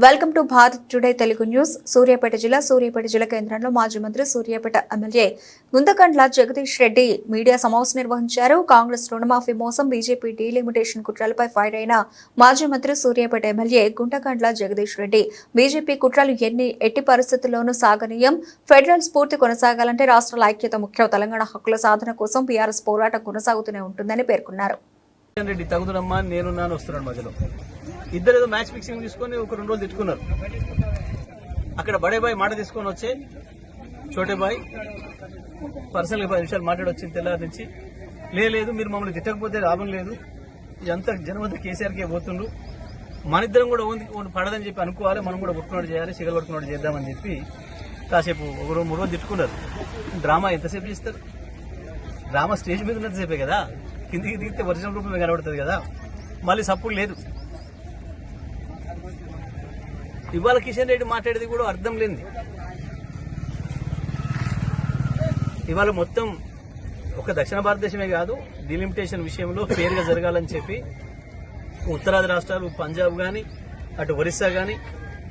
Welcome to Bharat today Telugu news. Suryapet జిల్లా కేంద్రంలో మాజీ మంత్రి సూర్యాపేట ఎమ్మెల్యే గుంతకండ్ల జగదీష్ రెడ్డి మీడియా సమావేశం నిర్వహించారు. కాంగ్రెస్ రుణమాఫీ మోసం, బీజేపీ డీలిమిటేషన్ కుట్రలపై ఫైర్ అయిన మాజీ మంత్రి సూర్యాపేట ఎమ్మెల్యే గుంతకండ్ల జగదీష్ రెడ్డి బీజేపీ కుట్రలు ఎట్టి పరిస్థితుల్లోనూ సాగనీయం, ఫెడరల్ స్ఫూర్తి కొనసాగాలంటే రాష్ట్రాల ఐక్యత ముఖ్యం, తెలంగాణ హక్కుల సాధన కోసం బీఆర్ఎస్ పోరాటం కొనసాగుతూనే ఉంటుందని పేర్కొన్నారు. ఇద్దరు ఏదో మ్యాచ్ ఫిక్సింగ్ తీసుకొని ఒక 2 రోజులు తిట్టుకున్నారు. అక్కడ బడే బాయ్ మాట తీసుకొని వచ్చే చోటే బాయ్ పర్సనల్ గా 10 నిమిషాలు మాట్లాడి వచ్చింది. తెల్లారి నుంచి లేదు మీరు మమ్మల్ని తిట్టకపోతే లాభం లేదు, ఇదంతా జనమంతా కేసీఆర్కే పోతుండ్రు, మన ఇద్దరం కూడా పడదని చెప్పి అనుకోవాలి, మనం కూడా కొట్టుకున్నాడు చేయాలి, సిగలు కొట్టుకున్నాడు చేద్దామని చెప్పి కాసేపు 1-3 రోజులు తిట్టుకున్నారు. డ్రామా ఎంతసేపు చేస్తారు? డ్రామా స్టేజ్ మీద ఉన్నంతసేపే కదా, కిందికి దిగితే ఒరిజినల్ రూపమే కనబడుతుంది కదా. మళ్ళీ సప్పుడు లేదు. ఇవాళ కిషన్ రెడ్డి మాట్లాడేది కూడా అర్థం లేనిది. ఇవాళ మొత్తం ఒక దక్షిణ భారతదేశమే కాదు, డిలిమిటేషన్ విషయంలో ఫేర్ గా జరగాలని చెప్పి ఉత్తరాది రాష్ట్రాలు, పంజాబ్ గాని, అటు ఒరిస్సా గాని,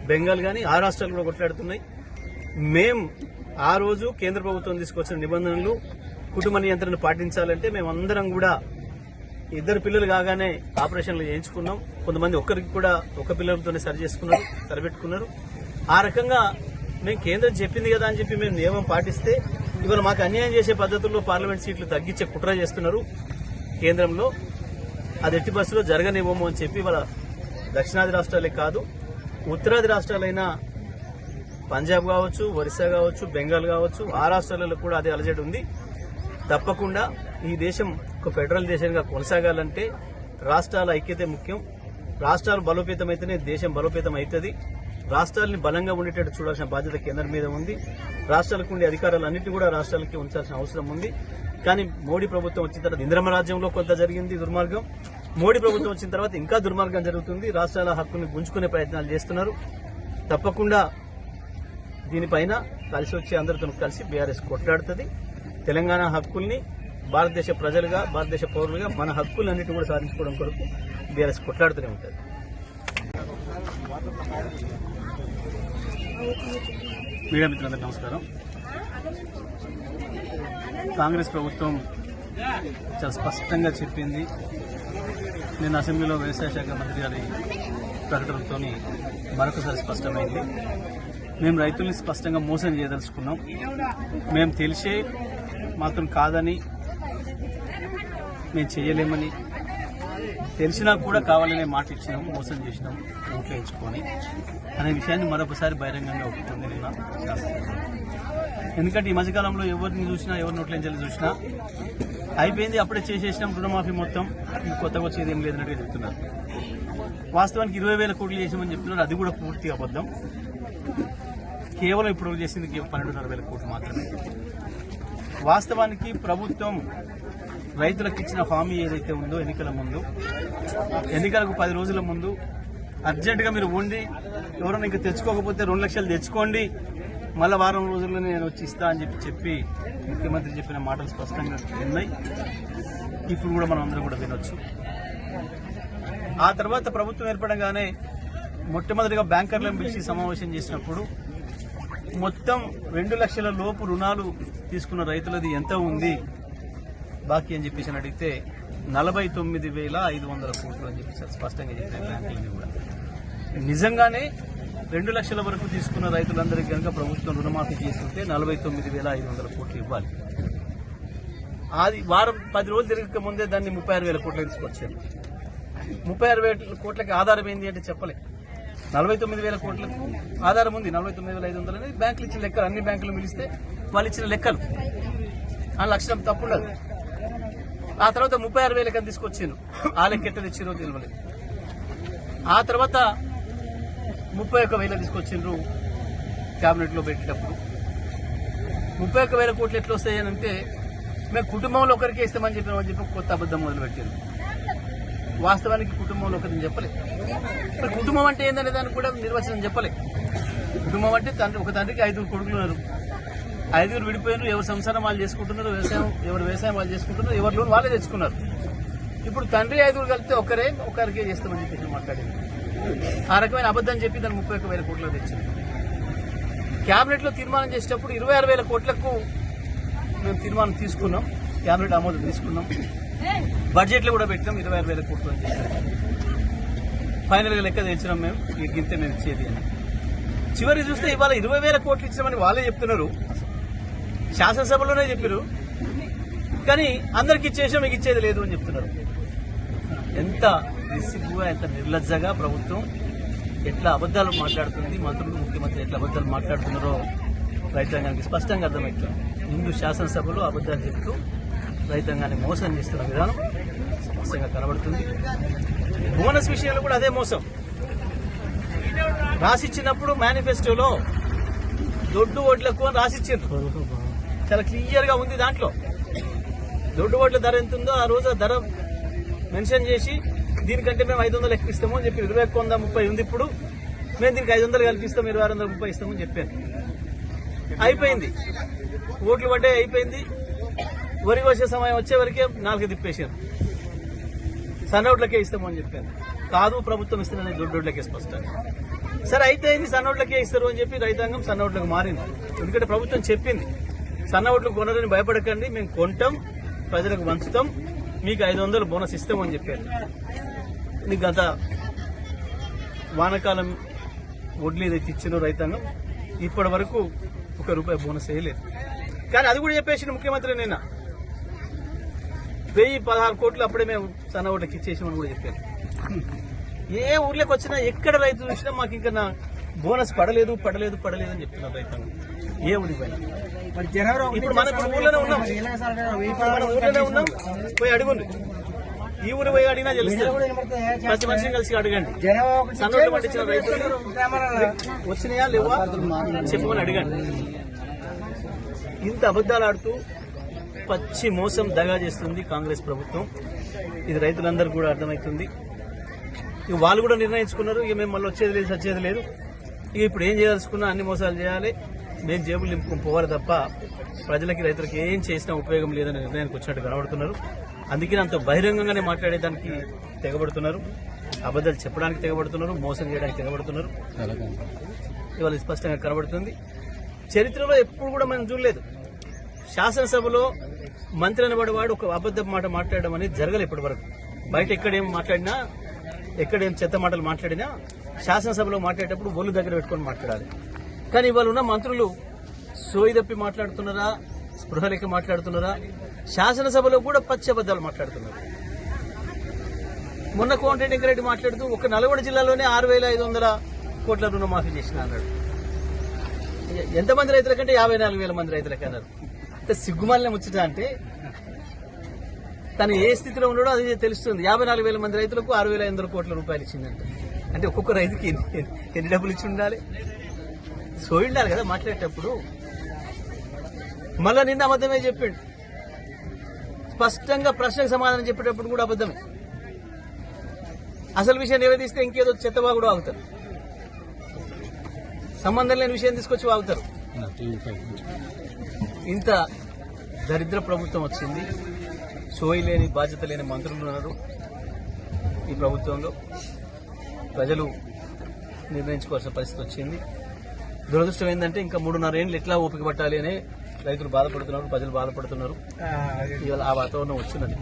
బెంగాల్ గాని, ఆ రాష్ట్రాలు కూడా కొట్లాడుతున్నాయి. మేం ఆ రోజు కేంద్ర ప్రభుత్వం తీసుకొచ్చిన నిబంధనలు, కుటుంబ నియంత్రణ పాటించాలంటే మేమందరం కూడా ఇద్దరు పిల్లలు కాగానే ఆపరేషన్లు చేయించుకున్నాం. కొంతమంది ఒక్కరికి కూడా ఒక పిల్లలతోనే సరిపెట్టుకున్నారు. ఆ రకంగా మేము కేంద్రం చెప్పింది కదా అని చెప్పి మేము నియమం పాటిస్తే ఇవాళ మాకు అన్యాయం చేసే పద్ధతుల్లో పార్లమెంట్ సీట్లు తగ్గించే కుట్ర చేస్తున్నారు కేంద్రంలో. అది ఎట్టి బస్సులో జరగనివ్వము అని చెప్పి ఇవాళ దక్షిణాది రాష్ట్రాలే కాదు, ఉత్తరాది రాష్ట్రాలైన పంజాబ్ కావచ్చు, ఒరిస్సా కావచ్చు, బెంగాల్ కావచ్చు, ఆ రాష్ట్రాలలో కూడా అదే అలజడి ఉంది. తప్పకుండా ఈ దేశం ఒక ఫెడరల్ దేశంగా కొనసాగాలంటే రాష్ట్రాల ఐక్యతే ముఖ్యం. రాష్ట్రాలు బలోపేతమైతేనే దేశం బలోపేతం అవుతుంది. రాష్ట్రాలని బలంగా ఉండేటట్టు చూడాల్సిన బాధ్యత కేంద్రం మీద ఉంది. రాష్ట్రాలకు ఉండే అధికారాలన్నింటినీ కూడా రాష్ట్రాలకి ఉంచాల్సిన అవసరం ఉంది. కానీ మోడీ ప్రభుత్వం వచ్చిన తర్వాత ఇందిరమ్మ రాజ్యంలో కొంత జరిగింది దుర్మార్గం, మోడీ ప్రభుత్వం వచ్చిన తర్వాత ఇంకా దుర్మార్గం జరుగుతుంది. రాష్ట్రాల హక్కుని గుంజుకునే ప్రయత్నాలు చేస్తున్నారు. తప్పకుండా దీనిపైన కలిసి వచ్చి అందరితో కలిసి బీఆర్ఎస్ కొట్లాడుతుంది. తెలంగాణ హక్కుల్ని భారతదేశ ప్రజలుగా, భారతదేశ పౌరులుగా మన హక్కులన్నింటినీ కూడా సాధించుకోవడం కొరకు బీఆర్ఎస్ కొట్లాడుతూనే ఉంటుంది. మీడియా మిత్రులందరికీ నమస్కారం. కాంగ్రెస్ ప్రభుత్వం చాలా స్పష్టంగా చెప్పింది. నిన్న అసెంబ్లీలో వ్యవసాయ శాఖ మంత్రి గారి ప్రకటనతో మరొకసారి స్పష్టమైంది. మేము రైతుల్ని స్పష్టంగా మోసం చేయదలుచుకున్నాం. మేము తెలిసే మాత్రం కాదని, మేము చేయలేమని తెలిసినా కూడా కావాలనే మాట ఇచ్చినాం, మోసం చేసినాం, ఓట్లు వేయించుకొని అనే విషయాన్ని మరొకసారి బహిరంగంగా ఒప్పుకుంది నిన్న. ఎందుకంటే ఈ మధ్యకాలంలో ఎవరిని చూసినా, ఎవరి నోట్లేంచాలి చూసినా అయిపోయింది, అప్పుడే చేసేసినాం రుణమాఫీ మొత్తం, కొత్తగా వచ్చేది ఏం లేదన్నట్టుగా చెప్తున్నారు. వాస్తవానికి 20,000 కోట్లు చేసామని చెప్తున్నారు. అది కూడా పూర్తిగా అబద్ధం. కేవలం ఇప్పుడు చేసింది 12,500 కోట్లు మాత్రమే. వాస్తవానికి ప్రభుత్వం రైతులకు ఇచ్చిన హామీ ఏదైతే ఉందో ఎన్నికలకు 10 రోజుల ముందు అర్జెంటుగా మీరు ఉండి ఎవరైనా ఇంకా తెచ్చుకోకపోతే 2 లక్షలు తెచ్చుకోండి, మళ్ళా వారం రోజుల్లో నేను వచ్చి ఇస్తా అని చెప్పి ముఖ్యమంత్రి చెప్పిన మాటలు స్పష్టంగా ఉన్నాయి. ఇప్పుడు కూడా మనం అందరం కూడా వినొచ్చు. ఆ తర్వాత ప్రభుత్వం ఏర్పడగానే మొట్టమొదటిగా బ్యాంకర్లను పిలిచి సమావేశం చేసినప్పుడు మొత్తం 2 లక్షల లోపు రుణాలు తీసుకున్న రైతులది ఎంత ఉంది బాకీ అని చెప్పేసి అడిగితే 49,500 కోట్లు అని చెప్పేసి స్పష్టంగా చెప్పారు బ్యాంకులని కూడా. నిజంగానే 2 లక్షల వరకు తీసుకున్న రైతులందరికీ కనుక ప్రభుత్వం రుణమాఫీ చేస్తుంటే 49,500 కోట్లు ఇవ్వాలి. అది వారం 10 రోజులు తిరగక ముందే దాన్ని 36,000 కోట్లు తీసుకొచ్చారు. 36,000 కోట్లకి ఆధారం ఏంటి అంటే చెప్పలే. 49,000 కోట్లకు ఆధారం ఉంది. 49,500 అనేది బ్యాంకులు ఇచ్చిన లెక్కలు. అన్ని బ్యాంకులు పిలిస్తే వాళ్ళు ఇచ్చిన లెక్కలు, ఆ లక్షణం తప్పుండదు. ఆ తర్వాత 36,000 కని తీసుకొచ్చారు. ఆ లెక్క ఎట్లా తెచ్చిరో తెలియలేదు. ఆ తర్వాత 31,000 తీసుకొచ్చిండ్రు కేబినెట్ లో పెట్టేటప్పుడు. 31,000 కోట్లు ఎట్లా వస్తాయనంటే మేము కుటుంబంలో ఒకరికే ఇస్తామని చెప్పి కొత్త అబద్దం మొదలుపెట్టారు. వాస్తవానికి కుటుంబంలో ఒకరిని చెప్పలే. మరి కుటుంబం అంటే ఏందనే దానికి కూడా నిర్వచనం చెప్పలే. కుటుంబం అంటే ఒక తండ్రికి 5 కొడుకులు ఉన్నారు. 5 విడిపోయినారు. ఎవరు సంసారం వాళ్ళు చేసుకుంటున్నారు, ఎవరు వ్యవసాయం వాళ్ళు చేసుకుంటున్నారు, ఎవరి లోన్ వాళ్ళే తెచ్చుకున్నారు. ఇప్పుడు తండ్రి 5 కలిపితే ఒకరికే చేస్తామని చెప్పి మాట్లాడింది. ఆ రకమైన అబద్ధం చెప్పి దాన్ని 31,000 కోట్లకు తెచ్చింది. కేబినెట్ లో తీర్మానం చేసేటప్పుడు 26,000 కోట్లకు మేము తీర్మానం తీసుకున్నాం, కేబినెట్ ఆమోదం తీసుకున్నాం, బడ్జెట్ లో కూడా పెట్టినాం 26,000 కోట్లు అని చెప్పి. ఫైనల్ గా లెక్క తెచ్చినాం మేము, ఈ గింతే మేము ఇచ్చేది అని. చివరికి చూస్తే ఇవాళ 20,000 కోట్లు ఇచ్చామని వాళ్ళే చెప్తున్నారు, శాసనసభలోనే చెప్పారు, కానీ అందరికి ఇచ్చేసాం మీకు ఇచ్చేది లేదు అని చెప్తున్నారు. ఎంత నిస్సిగ్గుగా, ఎంత నిర్లజ్జగా ప్రభుత్వం ఎట్లా అబద్దాలు మాట్లాడుతుంది, మంత్రులు ముఖ్యమంత్రి ఎట్లా అబద్దాలు మాట్లాడుతున్నారో రైతాంగానికి స్పష్టంగా అర్థమవుతుంది. ముందు శాసనసభలో అబద్దాలు చెప్తూ రైతాంగాన్ని మోసం చేస్తున్న విధానం స్పష్టంగా కనబడుతుంది. బోనస్ విషయంలో కూడా అదే మోసం. రాసిచ్చినప్పుడు మేనిఫెస్టోలో దొడ్డు ఓట్లకు అని రాసిచ్చిండ్రు, చాలా క్లియర్ గా ఉంది. దాంట్లో దొడ్డు ఓట్ల ధర ఎంత ఉందో ఆ రోజు ధర మెన్షన్ చేసి దీనికంటే మేము 500 ఎక్కువ ఇస్తాము అని చెప్పి 21,30 ఉంది. ఇప్పుడు మేము దీనికి 500 కల్పిస్తాం, 2630 ఇస్తామని చెప్పాను. అయిపోయింది, ఓట్లు పడ్డే అయిపోయింది. వరి వచ్చే సమయం వచ్చే వరకే 4 తిప్పేసారు. సన్నోట్లకే ఇస్తామని చెప్పాను. కాదు, ప్రభుత్వం ఇస్తుందని దొడ్డోట్లకే స్పష్టంగా. సరే అయితే ఇది సన్నోట్లకే ఇస్తారు అని చెప్పి రైతాంగం సన్నోట్లకు మారింది. ఎందుకంటే ప్రభుత్వం చెప్పింది సన్నోట్లు కొనరని భయపడకండి, మేము కొంటాం, ప్రజలకు పంచుతాం, మీకు 500 బోనస్ ఇస్తామని చెప్పారు. నీకు గత వానకాలం వడ్లు ఏదైతే ఇచ్చిన రైతాంగం ఇప్పటి వరకు ₹1 బోనస్ వేయలేదు. కానీ అది కూడా చెప్పేసి ముఖ్యమంత్రి నిన్న 1016 కోట్లు అప్పుడే మేము సన్న ఓట్లకి ఇచ్చేసామని కూడా చెప్పారు. ఏ ఊర్లోకి వచ్చినా ఎక్కడ రైతు చూసినా మాకు ఇంకా నా బోనస్ పడలేదు అని చెప్తున్నారు రైతాంగం. ఏ ఊరి పైన ఇప్పుడు మన ఊర్లోనే ఉన్నాం, పోయి అడుగుండి. ఈ ఊరు పోయి అడిగినా తెలుస్తుంది, ప్రతి మనిషిని కలిసి అడగండి. సన్నోట్లు పట్టించిన రైతులు వచ్చినాయా లేవా చెప్పమని అడగండి. ఇంత అబద్దాలు ఆడుతూ పచ్చి మోసం దగా చేస్తుంది కాంగ్రెస్ ప్రభుత్వం. ఇది రైతులందరూ కూడా అర్థమవుతుంది. ఇక వాళ్ళు కూడా నిర్ణయించుకున్నారు, ఇక మేము మళ్ళీ వచ్చేది లేదు సచ్చేది లేదు, ఇక ఇప్పుడు ఏం చేయదలుచుకున్నా అన్ని మోసాలు చేయాలి, మేము జేబులు నింపుకొని పోవాలి తప్ప ప్రజలకి రైతులకి ఏం చేసినా ఉపయోగం లేదనే నిర్ణయానికి వచ్చినట్టు కనబడుతున్నారు. అందుకే అంత బహిరంగంగానే మాట్లాడేదానికి తెగబడుతున్నారు, అబద్దాలు చెప్పడానికి తెగబడుతున్నారు, మోసం చేయడానికి తెగబడుతున్నారు. ఇవాళ స్పష్టంగా కనబడుతుంది. చరిత్రలో ఎప్పుడు కూడా మనం చూడలేదు, శాసనసభలో మంత్రి అనబడేవాడు ఒక అబద్ధ మాట మాట్లాడడం అనేది జరగలేదు ఇప్పటి వరకు. బయట ఎక్కడేం మాట్లాడినా, ఎక్కడేం చెత్త మాటలు మాట్లాడినా శాసనసభలో మాట్లాడేటప్పుడు ఒళ్ళు దగ్గర పెట్టుకొని మాట్లాడాలి. కానీ ఇవాళ ఉన్న మంత్రులు సోయి తప్పి మాట్లాడుతున్నారా, స్పృహ లెక్క మాట్లాడుతున్నారా, శాసనసభలో కూడా పచ్చి అబద్దాలు మాట్లాడుతున్నారు. మొన్న కోమటిరెడ్డి వెంకరెడ్డి మాట్లాడుతూ ఒక నల్గొండ జిల్లాలోనే 6,500 కోట్ల రుణమాఫీ చేసిన అన్నాడు. ఎంతమంది రైతుల కంటే 54,000 మంది రైతులకి అన్నారు. సిగ్గుమాలిన ముచ్చట. అంటే తను ఏ స్థితిలో ఉన్నాడో అది తెలుస్తుంది. 54,000 మంది రైతులకు 6,500 కోట్ల రూపాయలు ఇచ్చిందంట. అంటే ఒక్కొక్క రైతుకి ఎన్ని డబ్బులు ఇచ్చి ఉండాలి, సోయి ఉండాలి కదా మాట్లాడేటప్పుడు. మళ్ళా నిన్న అబద్ధమే చెప్పిండు, స్పష్టంగా ప్రశ్నకు సమాధానం చెప్పేటప్పుడు కూడా అబద్ధమే. అసలు విషయం నివేదిస్తే ఇంకేదో చెత్తవా కూడా ఆగుతారు, సంబంధం లేని విషయం తీసుకొచ్చి వాగుతారు. ఇంత దరిద్ర ప్రభుత్వం వచ్చింది. సోయి లేని, బాధ్యత లేని మంత్రులు ఉన్నారు ఈ ప్రభుత్వంలో. ప్రజలు నిర్ణయించుకోవాల్సిన పరిస్థితి వచ్చింది. దురదృష్టం ఏంటంటే ఇంకా 3.5 ఏళ్ళు ఎట్లా ఓపిక పట్టాలి అని రైతులు బాధపడుతున్నారు, ప్రజలు బాధపడుతున్నారు. ఇవాళ ఆ వాతావరణం వచ్చిందండి.